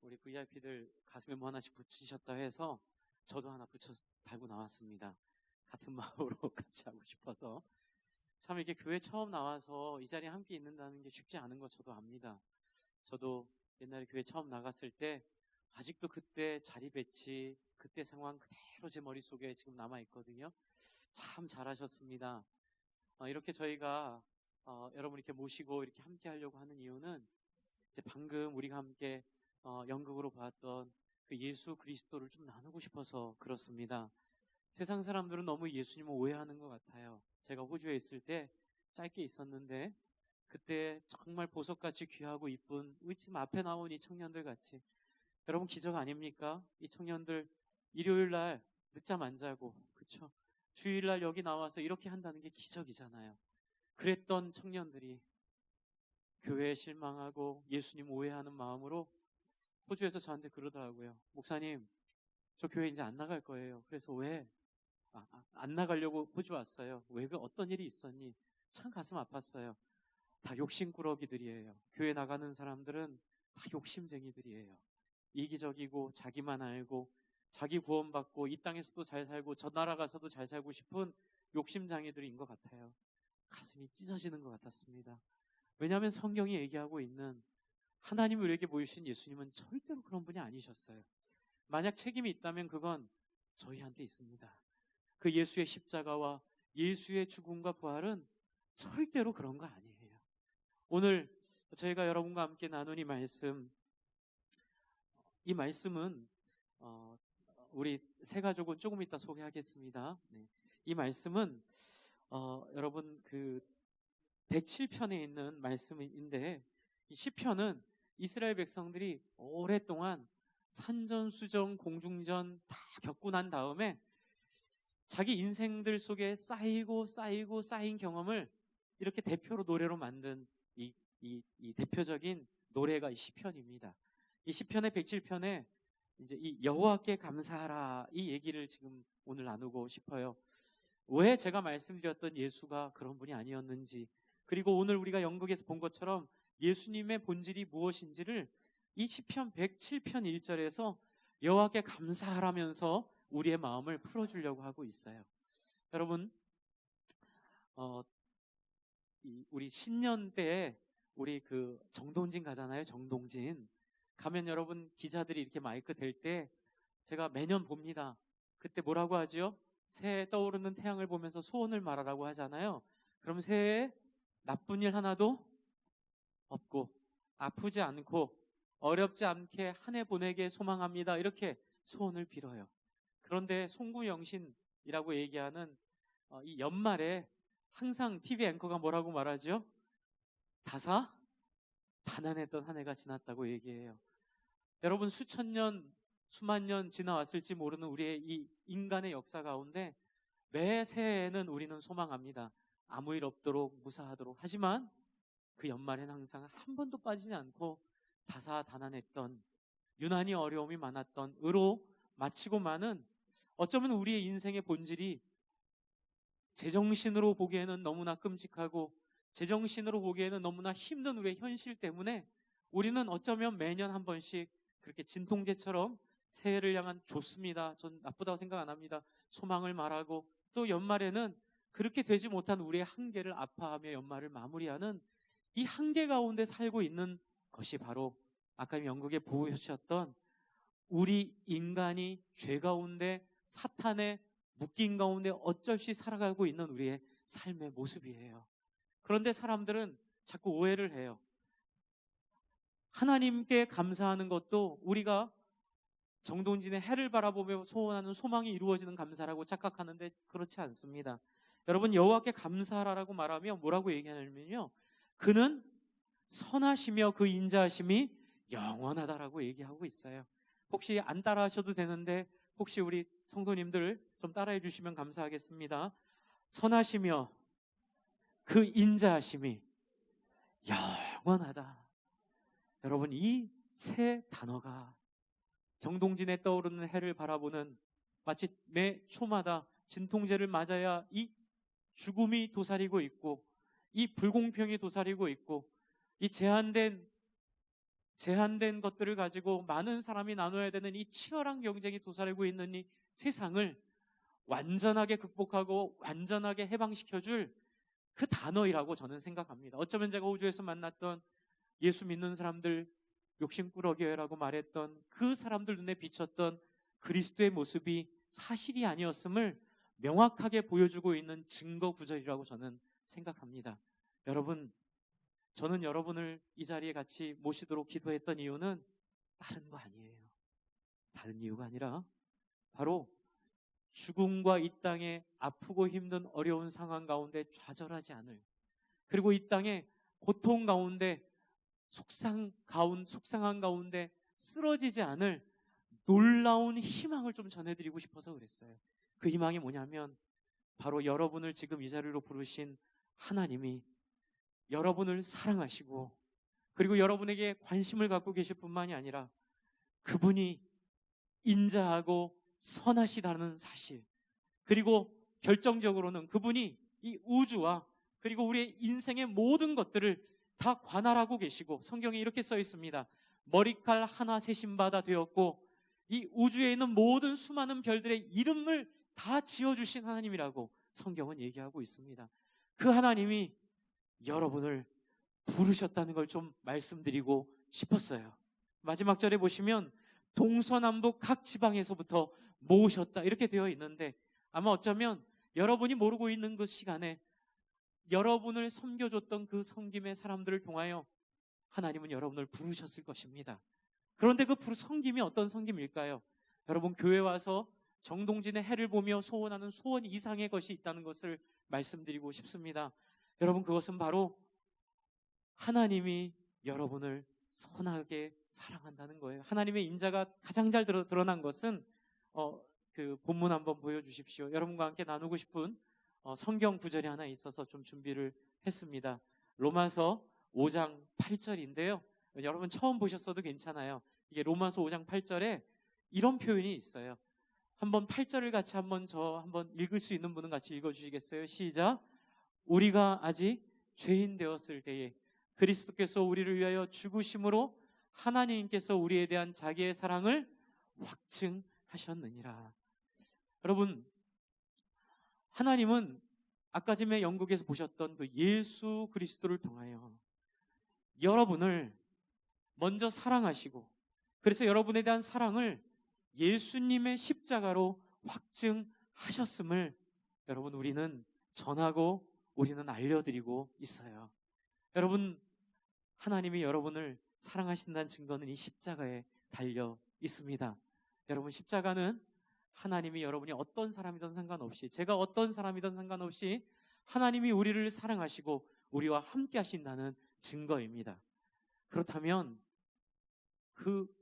우리 VIP들 가슴에 뭐 하나씩 붙이셨다 해서 저도 하나 붙여 달고 나왔습니다. 같은 마음으로 같이 하고 싶어서. 참 이렇게 교회 처음 나와서 이 자리에 함께 있는다는 게 쉽지 않은 거 저도 압니다. 저도 옛날에 교회 처음 나갔을 때 아직도 그때 자리 배치, 그때 상황 그대로 제 머릿속에 지금 남아있거든요. 참 잘하셨습니다. 이렇게 저희가 여러분 이렇게 모시고 이렇게 함께 하려고 하는 이유는 이제 방금 우리가 함께 연극으로 봤던 그 예수 그리스도를 좀 나누고 싶어서 그렇습니다. 세상 사람들은 너무 예수님을 오해하는 것 같아요. 제가 호주에 있을 때 짧게 있었는데 그때 정말 보석같이 귀하고 이쁜 우리 지금 앞에 나온 이 청년들 같이, 여러분 기적 아닙니까? 이 청년들 일요일 날 늦잠 안 자고, 그쵸? 주일 날 여기 나와서 이렇게 한다는 게 기적이잖아요. 그랬던 청년들이 교회에 실망하고 예수님 오해하는 마음으로 호주에서 저한테 그러더라고요. 목사님, 저 교회 이제 안 나갈 거예요. 그래서 왜? 안 나가려고 호주 왔어요. 왜? 어떤 일이 있었니? 참 가슴 아팠어요. 다 욕심꾸러기들이에요. 교회 나가는 사람들은 다 욕심쟁이들이에요. 이기적이고 자기만 알고 자기 구원받고 이 땅에서도 잘 살고 저 나라 가서도 잘 살고 싶은 욕심장애들인 것 같아요. 가슴이 찢어지는 것 같았습니다. 왜냐하면 성경이 얘기하고 있는 하나님이 우리에게 보이신 예수님은 절대로 그런 분이 아니셨어요. 만약 책임이 있다면 그건 저희한테 있습니다. 그 예수의 십자가와 예수의 죽음과 부활은 절대로 그런 거 아니에요. 오늘 저희가 여러분과 함께 나눈 이 말씀은 우리 세 가족은 조금 이따 소개하겠습니다. 네. 이 말씀은 여러분 그 107편에 있는 말씀인데, 이 시편은 이스라엘 백성들이 오랫동안 산전수전 공중전 다 겪고 난 다음에 자기 인생들 속에 쌓인 경험을 이렇게 대표로 노래로 만든 이 대표적인 노래가 이 시편입니다. 이 시편의 107편에 이제 이 여호와께 감사하라 이 얘기를 지금 오늘 나누고 싶어요. 왜 제가 말씀드렸던 예수가 그런 분이 아니었는지, 그리고 오늘 우리가 연극에서 본 것처럼 예수님의 본질이 무엇인지를 이 시편 107편 1절에서 여호와께 감사하라면서 우리의 마음을 풀어주려고 하고 있어요. 여러분, 우리 신년 때에 우리 그 정동진 가잖아요. 정동진 가면 여러분 기자들이 이렇게 마이크 댈 때 제가 매년 봅니다. 그때 뭐라고 하죠? 새해 떠오르는 태양을 보면서 소원을 말하라고 하잖아요. 그럼 새해에 나쁜 일 하나도 없고 아프지 않고 어렵지 않게 한 해 보내게 소망합니다. 이렇게 소원을 빌어요. 그런데 송구영신이라고 얘기하는 이 연말에 항상 TV 앵커가 뭐라고 말하죠? 다사다난했던 한 해가 지났다고 얘기해요. 여러분, 수천 년, 수만 년 지나왔을지 모르는 우리의 이 인간의 역사 가운데 매 새해에는 우리는 소망합니다. 아무 일 없도록, 무사하도록. 하지만 그 연말에는 항상 한 번도 빠지지 않고 다사다난했던, 유난히 어려움이 많았던, 으로 마치고 마는, 어쩌면 우리의 인생의 본질이 제정신으로 보기에는 너무나 끔찍하고 제정신으로 보기에는 너무나 힘든 우리의 현실 때문에 우리는 어쩌면 매년 한 번씩 그렇게 진통제처럼 새해를 향한 좋습니다, 전 나쁘다고 생각 안 합니다, 소망을 말하고, 또 연말에는 그렇게 되지 못한 우리의 한계를 아파하며 연말을 마무리하는 이 한계 가운데 살고 있는 것이 바로 아까 연극에 보여주셨던 우리 인간이 죄 가운데 사탄의 묶인 가운데 어쩔 수 없이 살아가고 있는 우리의 삶의 모습이에요. 그런데 사람들은 자꾸 오해를 해요. 하나님께 감사하는 것도 우리가 정동진의 해를 바라보며 소원하는 소망이 이루어지는 감사라고 착각하는데 그렇지 않습니다. 여러분, 여호와께 감사하라고 말하면 뭐라고 얘기하냐면요, 그는 선하시며 그 인자하심이 영원하다라고 얘기하고 있어요. 혹시 안 따라 하셔도 되는데 혹시 우리 성도님들 좀 따라해 주시면 감사하겠습니다. 선하시며 그 인자하심이 영원하다. 여러분, 이 세 단어가 정동진에 떠오르는 해를 바라보는, 마치 매 초마다 진통제를 맞아야 이 죽음이 도사리고 있고 이 불공평이 도사리고 있고 이 제한된 제한된 것들을 가지고 많은 사람이 나눠야 되는 이 치열한 경쟁이 도사리고 있는 이 세상을 완전하게 극복하고 완전하게 해방시켜줄 그 단어이라고 저는 생각합니다. 어쩌면 제가 호주에서 만났던 예수 믿는 사람들 욕심꾸러기라고 말했던 그 사람들 눈에 비쳤던 그리스도의 모습이 사실이 아니었음을 명확하게 보여주고 있는 증거 구절이라고 저는 생각합니다. 여러분, 저는 여러분을 이 자리에 같이 모시도록 기도했던 이유는 다른 거 아니에요. 다른 이유가 아니라 바로 죽음과 이 땅에 아프고 힘든 어려운 상황 가운데 좌절하지 않을, 그리고 이 땅에 고통 가운데 속상한 가운데 쓰러지지 않을 놀라운 희망을 좀 전해드리고 싶어서 그랬어요. 그 희망이 뭐냐면 바로 여러분을 지금 이 자리로 부르신 하나님이 여러분을 사랑하시고, 그리고 여러분에게 관심을 갖고 계실 뿐만이 아니라 그분이 인자하고 선하시다는 사실, 그리고 결정적으로는 그분이 이 우주와 그리고 우리의 인생의 모든 것들을 다 관할하고 계시고, 성경에 이렇게 써 있습니다. 머리칼 하나 세신 바다 되었고 이 우주에 있는 모든 수많은 별들의 이름을 다 지어주신 하나님이라고 성경은 얘기하고 있습니다. 그 하나님이 여러분을 부르셨다는 걸 좀 말씀드리고 싶었어요. 마지막 절에 보시면 동서남북 각 지방에서부터 모으셨다 이렇게 되어 있는데, 아마 어쩌면 여러분이 모르고 있는 그 시간에 여러분을 섬겨줬던 그 섬김의 사람들을 통하여 하나님은 여러분을 부르셨을 것입니다. 그런데 그 섬김이 어떤 섬김일까요? 여러분, 교회 와서 정동진의 해를 보며 소원하는 소원 이상의 것이 있다는 것을 말씀드리고 싶습니다. 여러분, 그것은 바로 하나님이 여러분을 선하게 사랑한다는 거예요. 하나님의 인자가 가장 잘 드러난 것은 그 본문 한번 보여주십시오. 여러분과 함께 나누고 싶은 성경 구절이 하나 있어서 좀 준비를 했습니다. 로마서 5장 8절인데요. 여러분 처음 보셨어도 괜찮아요. 이게 로마서 5장 8절에 이런 표현이 있어요. 한번 8절을 같이 한번 읽을 수 있는 분은 같이 읽어주시겠어요? 시작. 우리가 아직 죄인 되었을 때에 그리스도께서 우리를 위하여 죽으심으로 하나님께서 우리에 대한 자기의 사랑을 확증하셨느니라. 여러분, 하나님은 아까 전에 영국에서 보셨던 그 예수 그리스도를 통하여 여러분을 먼저 사랑하시고, 그래서 여러분에 대한 사랑을 예수님의 십자가로 확증하셨음을 여러분 우리는 전하고 우리는 알려드리고 있어요. 여러분, 하나님이 여러분을 사랑하신다는 증거는 이 십자가에 달려 있습니다. 여러분, 십자가는 하나님이 여러분이 어떤 사람이든 상관없이, 제가 어떤 사람이든 상관없이 하나님이 우리를 사랑하시고 우리와 함께 하신다는 증거입니다. 그렇다면 그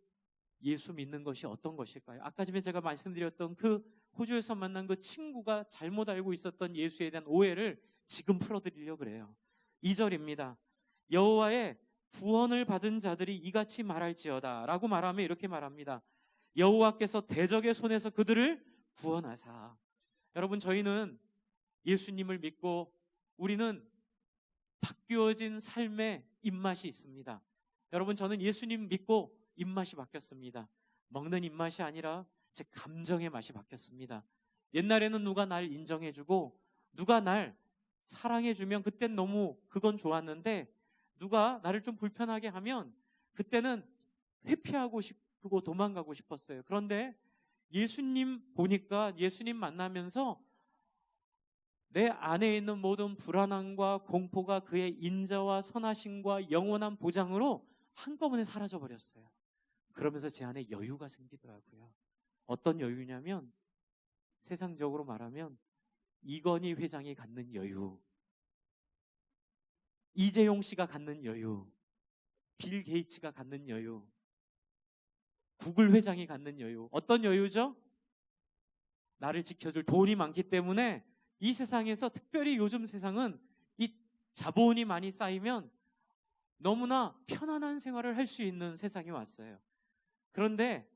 예수 믿는 것이 어떤 것일까요? 아까 전에 제가 말씀드렸던 그 호주에서 만난 그 친구가 잘못 알고 있었던 예수에 대한 오해를 지금 풀어드리려고 그래요. 2절입니다. 여호와의 구원을 받은 자들이 이같이 말할지어다 라고 말하면 이렇게 말합니다. 여호와께서 대적의 손에서 그들을 구원하사. 여러분, 저희는 예수님을 믿고 우리는 바뀌어진 삶의 입맛이 있습니다. 여러분, 저는 예수님 믿고 입맛이 바뀌었습니다. 먹는 입맛이 아니라 제 감정의 맛이 바뀌었습니다. 옛날에는 누가 날 인정해주고 누가 날 사랑해주면 그땐 너무 그건 좋았는데, 누가 나를 좀 불편하게 하면 그때는 회피하고 싶고 도망가고 싶었어요. 그런데 예수님 보니까, 예수님 만나면서 내 안에 있는 모든 불안함과 공포가 그의 인자와 선하심과 영원한 보장으로 한꺼번에 사라져버렸어요. 그러면서 제 안에 여유가 생기더라고요. 어떤 여유냐면, 세상적으로 말하면 이건희 회장이 갖는 여유, 이재용 씨가 갖는 여유, 빌 게이츠가 갖는 여유, 구글 회장이 갖는 여유. 어떤 여유죠? 나를 지켜줄 돈이 많기 때문에 이 세상에서, 특별히 요즘 세상은 이 자본이 많이 쌓이면 너무나 편안한 생활을 할 수 있는 세상이 왔어요. 그런데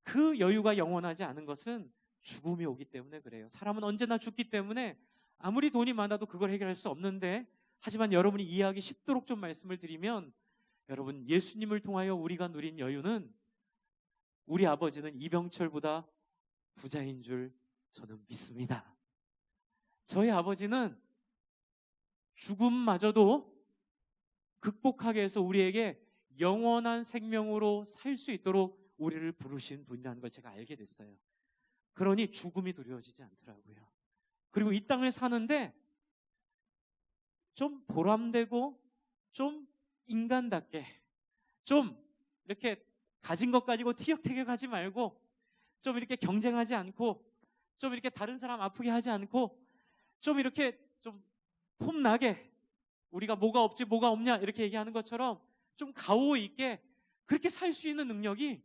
그 여유가 영원하지 않은 것은 죽음이 오기 때문에 그래요. 사람은 언제나 죽기 때문에 아무리 돈이 많아도 그걸 해결할 수 없는데, 하지만 여러분이 이해하기 쉽도록 좀 말씀을 드리면, 여러분, 예수님을 통하여 우리가 누린 여유는 우리 아버지는 이병철보다 부자인 줄 저는 믿습니다. 저희 아버지는 죽음마저도 극복하게 해서 우리에게 영원한 생명으로 살 수 있도록 우리를 부르신 분이라는 걸 제가 알게 됐어요. 그러니 죽음이 두려워지지 않더라고요. 그리고 이 땅을 사는데 좀 보람되고 좀 인간답게 좀 이렇게 가진 것 가지고 티격태격하지 말고 좀 이렇게 경쟁하지 않고 좀 이렇게 다른 사람 아프게 하지 않고 좀 이렇게 좀 폼나게 우리가 뭐가 없지 뭐가 없냐 이렇게 얘기하는 것처럼 좀 가오 있게 그렇게 살 수 있는 능력이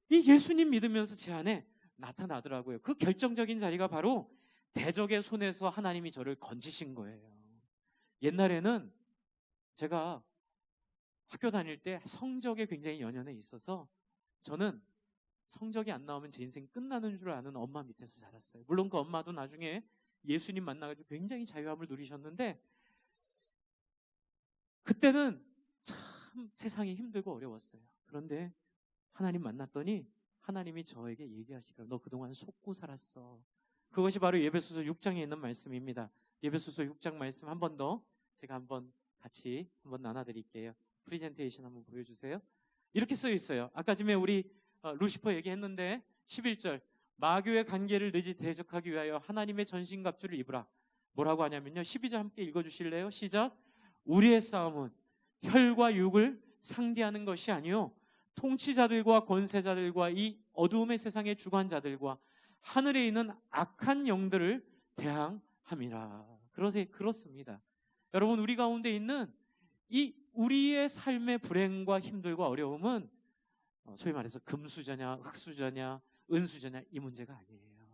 이 예수님 믿으면서 제 안에 나타나더라고요. 그 결정적인 자리가 바로 대적의 손에서 하나님이 저를 건지신 거예요. 옛날에는 제가 학교 다닐 때 성적에 굉장히 연연해 있어서 저는 성적이 안 나오면 제 인생 끝나는 줄 아는 엄마 밑에서 자랐어요. 물론 그 엄마도 나중에 예수님 만나가지고 굉장히 자유함을 누리셨는데 그때는 참 세상이 힘들고 어려웠어요. 그런데 하나님 만났더니 하나님이 저에게 얘기하시더라고요. 너 그동안 속고 살았어. 그것이 바로 에베소서 6장에 있는 말씀입니다. 에베소서 6장 말씀 한 번 더 제가 한번 같이 한번 나눠드릴게요. 프리젠테이션 한번 보여주세요. 이렇게 써 있어요. 아까 전에 우리 루시퍼 얘기했는데 11절 마귀의 관계를 너희 대적하기 위하여 하나님의 전신갑주를 입으라. 뭐라고 하냐면요. 12절 함께 읽어주실래요? 시작. 우리의 싸움은 혈과 육을 상대하는 것이 아니요 통치자들과 권세자들과 이 어두움의 세상의 주관자들과 하늘에 있는 악한 영들을 대항함이라. 그렇습니다. 여러분, 우리 가운데 있는 이 우리의 삶의 불행과 힘들과 어려움은 소위 말해서 금수저냐 흙수저냐 은수저냐 이 문제가 아니에요.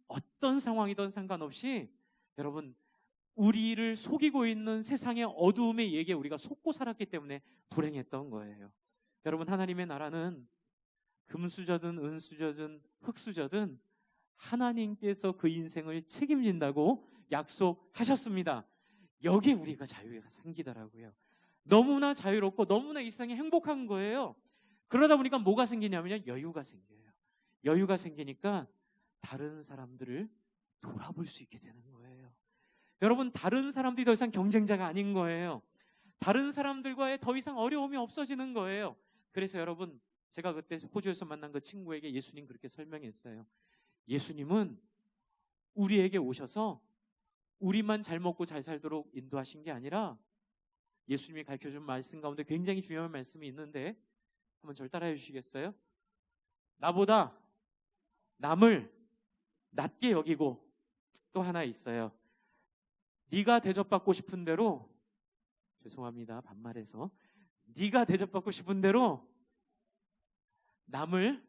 어떤 상황이든 상관없이 여러분 우리를 속이고 있는 세상의 어두움의 얘기에 우리가 속고 살았기 때문에 불행했던 거예요. 여러분, 하나님의 나라는 금수저든 은수저든 흙수저든 하나님께서 그 인생을 책임진다고 약속하셨습니다. 여기에 우리가 자유가 생기더라고요. 너무나 자유롭고 너무나 이 세상이 행복한 거예요. 그러다 보니까 뭐가 생기냐면요, 여유가 생겨요. 여유가 생기니까 다른 사람들을 돌아볼 수 있게 되는 거예요. 여러분, 다른 사람들이 더 이상 경쟁자가 아닌 거예요. 다른 사람들과의 더 이상 어려움이 없어지는 거예요. 그래서 여러분, 제가 그때 호주에서 만난 그 친구에게 예수님 그렇게 설명했어요. 예수님은 우리에게 오셔서 우리만 잘 먹고 잘 살도록 인도하신 게 아니라 예수님이 가르쳐준 말씀 가운데 굉장히 중요한 말씀이 있는데 한번 저를 따라해 주시겠어요? 나보다 남을 낮게 여기고 또 하나 있어요. 네가 대접받고 싶은 대로, 죄송합니다 반말해서, 네가 대접받고 싶은 대로 남을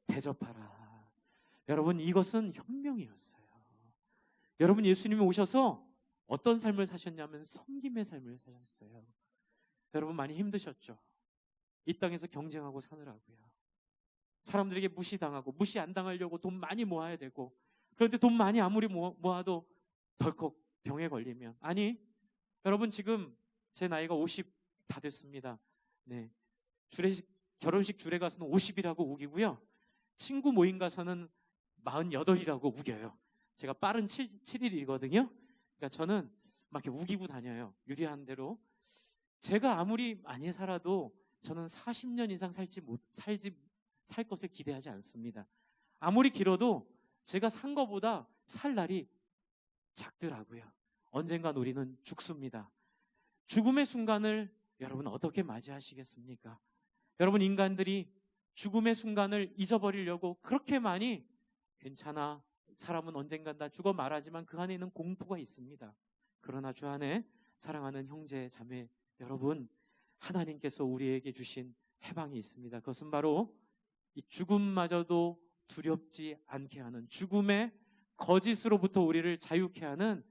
대접하라. 여러분, 이것은 혁명이었어요. 여러분, 예수님이 오셔서 어떤 삶을 사셨냐면 섬김의 삶을 사셨어요. 여러분, 많이 힘드셨죠? 이 땅에서 경쟁하고 사느라고요. 사람들에게 무시당하고 무시 안 당하려고 돈 많이 모아야 되고, 그런데 돈 많이 아무리 모아도 덜컥 병에 걸리면, 아니 여러분, 지금 제 나이가 50 다 됐습니다. 네, 결혼식 주례 가서는 50이라고 우기고요. 친구 모임 가서는 48이라고 우겨요. 제가 빠른 7일이거든요. 그러니까 저는 막 이렇게 우기고 다녀요. 유리한 대로. 제가 아무리 많이 살아도 저는 40년 이상 살 것을 기대하지 않습니다. 아무리 길어도 제가 산 거보다 살 날이 작더라고요. 언젠간 우리는 죽습니다. 죽음의 순간을 여러분 어떻게 맞이하시겠습니까? 여러분, 인간들이 죽음의 순간을 잊어버리려고 그렇게 많이, 괜찮아, 사람은 언젠간 다 죽어 말하지만 그 안에 있는 공포가 있습니다. 그러나 주 안에 사랑하는 형제 자매 여러분, 하나님께서 우리에게 주신 해방이 있습니다. 그것은 바로 이 죽음마저도 두렵지 않게 하는, 죽음의 거짓으로부터 우리를 자유케 하는,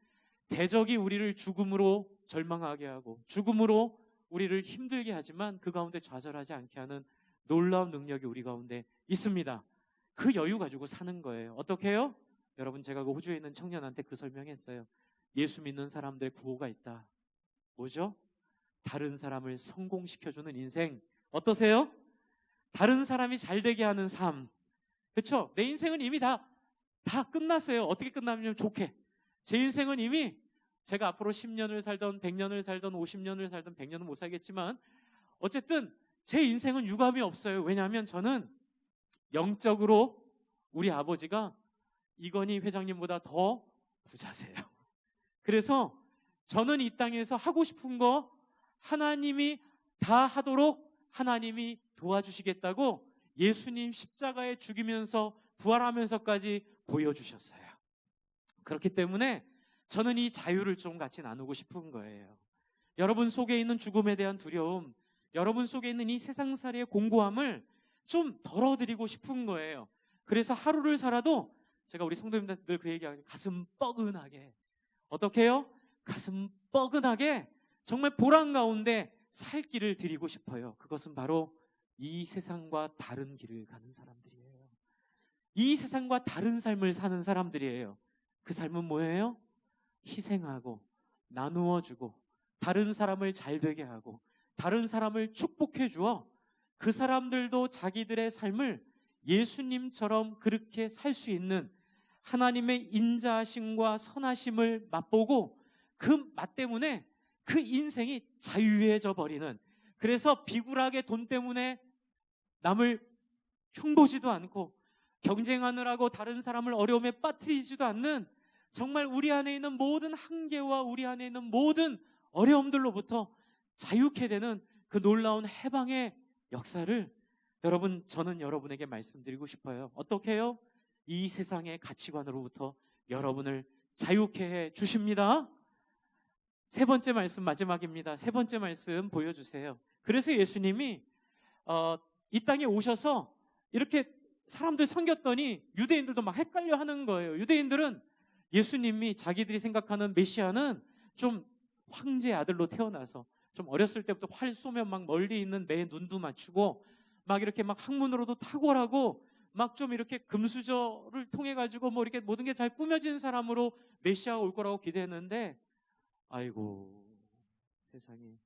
대적이 우리를 죽음으로 절망하게 하고 죽음으로 우리를 힘들게 하지만 그 가운데 좌절하지 않게 하는 놀라운 능력이 우리 가운데 있습니다. 그 여유 가지고 사는 거예요. 어떻게 해요? 여러분, 제가 그 호주에 있는 청년한테 그 설명했어요. 예수 믿는 사람들의 구호가 있다. 뭐죠? 다른 사람을 성공시켜주는 인생 어떠세요? 다른 사람이 잘 되게 하는 삶. 그렇죠? 내 인생은 이미 다 끝났어요. 어떻게 끝나면 좋게. 제 인생은 이미 제가 앞으로 10년을 살던 100년을 살던 50년을 살던 100년은 못 살겠지만 어쨌든 제 인생은 유감이 없어요. 왜냐하면 저는 영적으로 우리 아버지가 이건희 회장님보다 더 부자세요. 그래서 저는 이 땅에서 하고 싶은 거 하나님이 다 하도록 하나님이 도와주시겠다고 예수님 십자가에 죽이면서 부활하면서까지 보여주셨어요. 그렇기 때문에 저는 이 자유를 좀 같이 나누고 싶은 거예요. 여러분 속에 있는 죽음에 대한 두려움, 여러분 속에 있는 이 세상살이의 공고함을 좀 덜어드리고 싶은 거예요. 그래서 하루를 살아도 제가 우리 성도님들 늘 그 얘기하거든요. 가슴 뻐근하게. 어떻게 해요? 가슴 뻐근하게 정말 보람 가운데 살 길을 드리고 싶어요. 그것은 바로 이 세상과 다른 길을 가는 사람들이에요. 이 세상과 다른 삶을 사는 사람들이에요. 그 삶은 뭐예요? 희생하고 나누어주고 다른 사람을 잘 되게 하고 다른 사람을 축복해 주어 그 사람들도 자기들의 삶을 예수님처럼 그렇게 살 수 있는 하나님의 인자하심과 선하심을 맛보고 그 맛 때문에 그 인생이 자유해져 버리는, 그래서 비굴하게 돈 때문에 남을 흉보지도 않고 경쟁하느라고 다른 사람을 어려움에 빠뜨리지도 않는, 정말 우리 안에 있는 모든 한계와 우리 안에 있는 모든 어려움들로부터 자유케 되는 그 놀라운 해방의 역사를 여러분, 저는 여러분에게 말씀드리고 싶어요. 어떻게 해요? 이 세상의 가치관으로부터 여러분을 자유케 해 주십니다. 세 번째 말씀, 마지막입니다. 세 번째 말씀 보여주세요. 그래서 예수님이 이 땅에 오셔서 이렇게 사람들 섬겼더니 유대인들도 막 헷갈려 하는 거예요. 유대인들은 예수님이 자기들이 생각하는 메시아는 좀 황제 아들로 태어나서 좀 어렸을 때부터 활 쏘면 막 멀리 있는 매 눈도 맞추고 막 이렇게 막 학문으로도 탁월하고 막 좀 이렇게 금수저를 통해 가지고 뭐 이렇게 모든 게 잘 꾸며진 사람으로 메시아가 올 거라고 기대했는데, 아이고 세상에,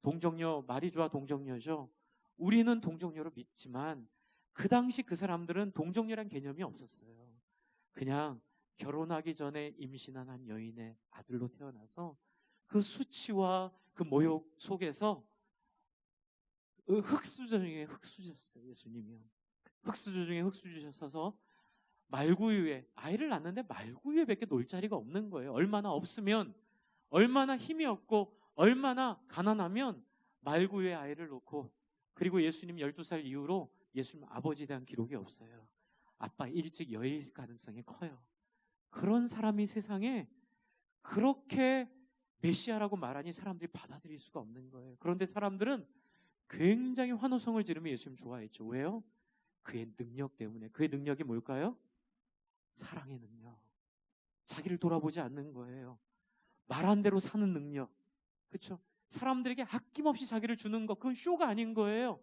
동정녀, 말이 좋아 동정녀죠. 우리는 동정녀로 믿지만 그 당시 그 사람들은 동정녀란 개념이 없었어요. 그냥 결혼하기 전에 임신한 한 여인의 아들로 태어나서 그 수치와 그 모욕 속에서 흙수저 중에 흙수저였어요. 예수님이요. 흙수저 중에 흙수저셔서 말구유에 아이를 낳는데 말구유에밖에 놀 자리가 없는 거예요. 얼마나 없으면, 얼마나 힘이 없고 얼마나 가난하면 말구유에 아이를 놓고, 그리고 예수님 12살 이후로 예수님 아버지에 대한 기록이 없어요. 아빠 일찍 여일 가능성이 커요. 그런 사람이 세상에 그렇게 메시아라고 말하니 사람들이 받아들일 수가 없는 거예요. 그런데 사람들은 굉장히 환호성을 지르며 예수님 좋아했죠. 왜요? 그의 능력 때문에. 그의 능력이 뭘까요? 사랑의 능력. 자기를 돌아보지 않는 거예요. 말한 대로 사는 능력. 그렇죠? 사람들에게 아낌없이 자기를 주는 것, 그건 쇼가 아닌 거예요.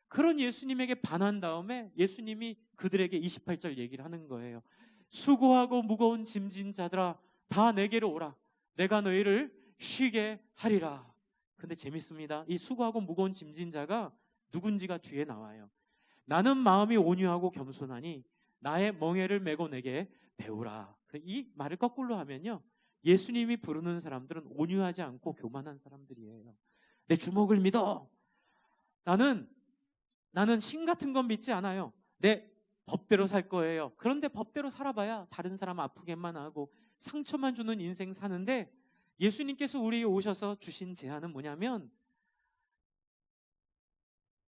그런 예수님에게 반한 다음에 예수님이 그들에게 28절 얘기를 하는 거예요. 수고하고 무거운 짐진 자들아 다 내게로 오라. 내가 너희를 쉬게 하리라. 근데 재밌습니다. 이 수고하고 무거운 짐진 자가 누군지가 뒤에 나와요. 나는 마음이 온유하고 겸손하니 나의 멍에를 메고 내게 배우라. 이 말을 거꾸로 하면요, 예수님이 부르는 사람들은 온유하지 않고 교만한 사람들이에요. 내 주먹을 믿어. 나는 신 같은 건 믿지 않아요. 내 법대로 살 거예요. 그런데 법대로 살아봐야 다른 사람 아프게만 하고 상처만 주는 인생 사는데, 예수님께서 우리에게 오셔서 주신 제안은 뭐냐면,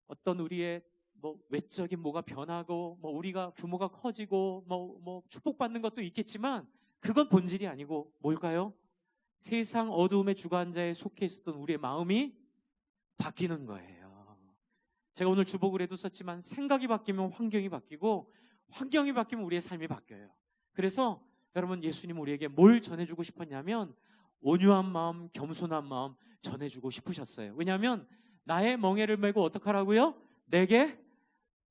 어떤 우리의 뭐 외적인 뭐가 변하고 뭐 우리가 규모가 커지고 뭐 축복받는 것도 있겠지만 그건 본질이 아니고 뭘까요? 세상 어두움의 주관자에 속해 있었던 우리의 마음이 바뀌는 거예요. 제가 오늘 주보글에도 썼지만 생각이 바뀌면 환경이 바뀌고 환경이 바뀌면 우리의 삶이 바뀌어요. 그래서 여러분, 예수님 우리에게 뭘 전해주고 싶었냐면 온유한 마음, 겸손한 마음 전해주고 싶으셨어요. 왜냐하면 나의 멍에를 메고 어떡하라고요? 내게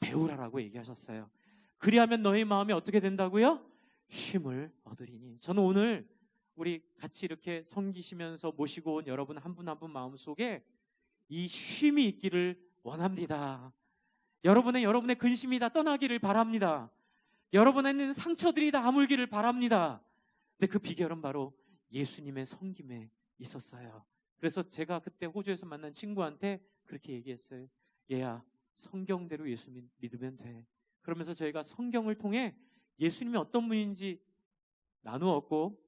배우라라고 얘기하셨어요. 그리하면 너희 마음이 어떻게 된다고요? 쉼을 얻으리니. 저는 오늘 우리 같이 이렇게 섬기시면서 모시고 온 여러분 한 분 한 분 마음속에 이 쉼이 있기를 원합니다. 여러분의 근심이 다 떠나기를 바랍니다. 여러분에 있는 상처들이 다 아물기를 바랍니다. 근데 그 비결은 바로 예수님의 섬김에 있었어요. 그래서 제가 그때 호주에서 만난 친구한테 그렇게 얘기했어요. 얘야, 성경대로 예수 믿으면 돼. 그러면서 저희가 성경을 통해 예수님이 어떤 분인지 나누었고,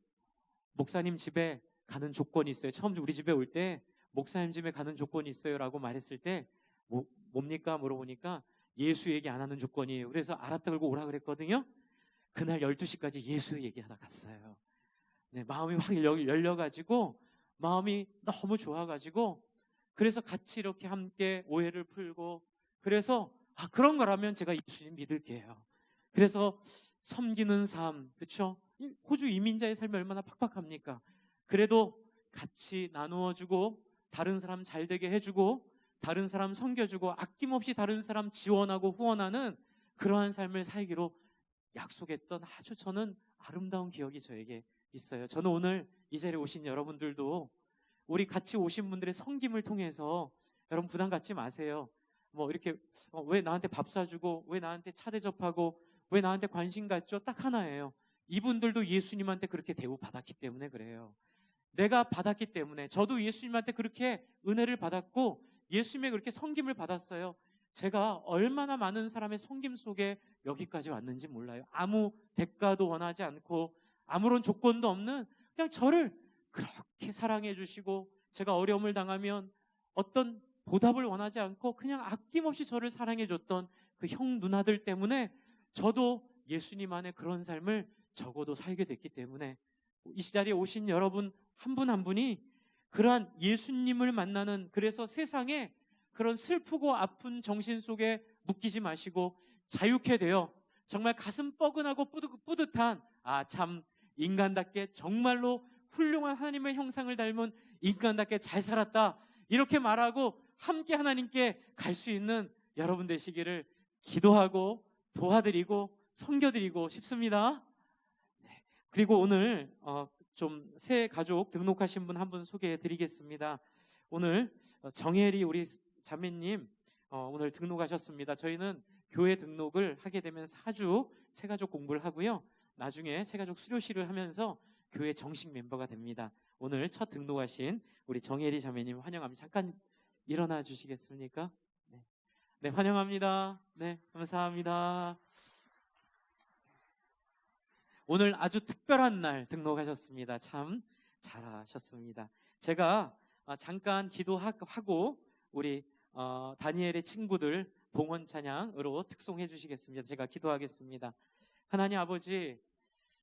목사님 집에 가는 조건이 있어요. 처음 우리 집에 올 때 목사님 집에 가는 조건이 있어요 라고 말했을 때 뭡니까? 물어보니까 예수 얘기 안 하는 조건이에요. 그래서 알았다 그러고 오라 그랬거든요. 그날 12시까지 예수 얘기하다 갔어요. 네, 마음이 확 열려가지고, 마음이 너무 좋아가지고, 그래서 같이 이렇게 함께 오해를 풀고, 그래서 그런 거라면 제가 예수님 믿을게요. 그래서 섬기는 삶, 그렇죠? 호주 이민자의 삶이 얼마나 팍팍합니까? 그래도 같이 나누어주고, 다른 사람 잘 되게 해주고, 다른 사람 섬겨주고, 아낌없이 다른 사람 지원하고 후원하는 그러한 삶을 살기로 약속했던 아주 저는 아름다운 기억이 저에게 있어요. 저는 오늘 이 자리에 오신 여러분들도 우리 같이 오신 분들의 섬김을 통해서, 여러분 부담 갖지 마세요. 뭐 이렇게 왜 나한테 밥 사주고, 왜 나한테 차 대접하고, 왜 나한테 관심 갖죠? 딱 하나예요. 이분들도 예수님한테 그렇게 대우받았기 때문에 그래요. 내가 받았기 때문에, 저도 예수님한테 그렇게 은혜를 받았고 예수님의 그렇게 섬김을 받았어요. 제가 얼마나 많은 사람의 섬김 속에 여기까지 왔는지 몰라요. 아무 대가도 원하지 않고 아무런 조건도 없는, 그냥 저를 그렇게 사랑해 주시고, 제가 어려움을 당하면 어떤 보답을 원하지 않고 그냥 아낌없이 저를 사랑해 줬던 그 형 누나들 때문에 저도 예수님 안에 그런 삶을 적어도 살게 됐기 때문에, 이 자리에 오신 여러분 한 분 한 분이 그러한 예수님을 만나는, 그래서 세상에 그런 슬프고 아픈 정신 속에 묶이지 마시고 자유케 되어 정말 가슴 뻐근하고 뿌듯한, 참 인간답게 정말로 훌륭한 하나님의 형상을 닮은 인간답게 잘 살았다, 이렇게 말하고 함께 하나님께 갈 수 있는 여러분 되시기를 기도하고 도와드리고 섬겨드리고 싶습니다. 그리고 오늘 좀 새 가족 등록하신 분 한 분 소개해 드리겠습니다. 오늘 정혜리 우리 자매님 오늘 등록하셨습니다. 저희는 교회 등록을 하게 되면 4주 새가족 공부를 하고요, 나중에 새가족 수료식을 하면서 교회 정식 멤버가 됩니다. 오늘 첫 등록하신 우리 정혜리 자매님 환영합니다. 잠깐 일어나 주시겠습니까? 네, 환영합니다. 네, 감사합니다. 오늘 아주 특별한 날 등록하셨습니다. 참 잘하셨습니다. 제가 잠깐 기도하고 우리 다니엘의 친구들 봉헌 찬양으로 특송해 주시겠습니다. 제가 기도하겠습니다. 하나님 아버지,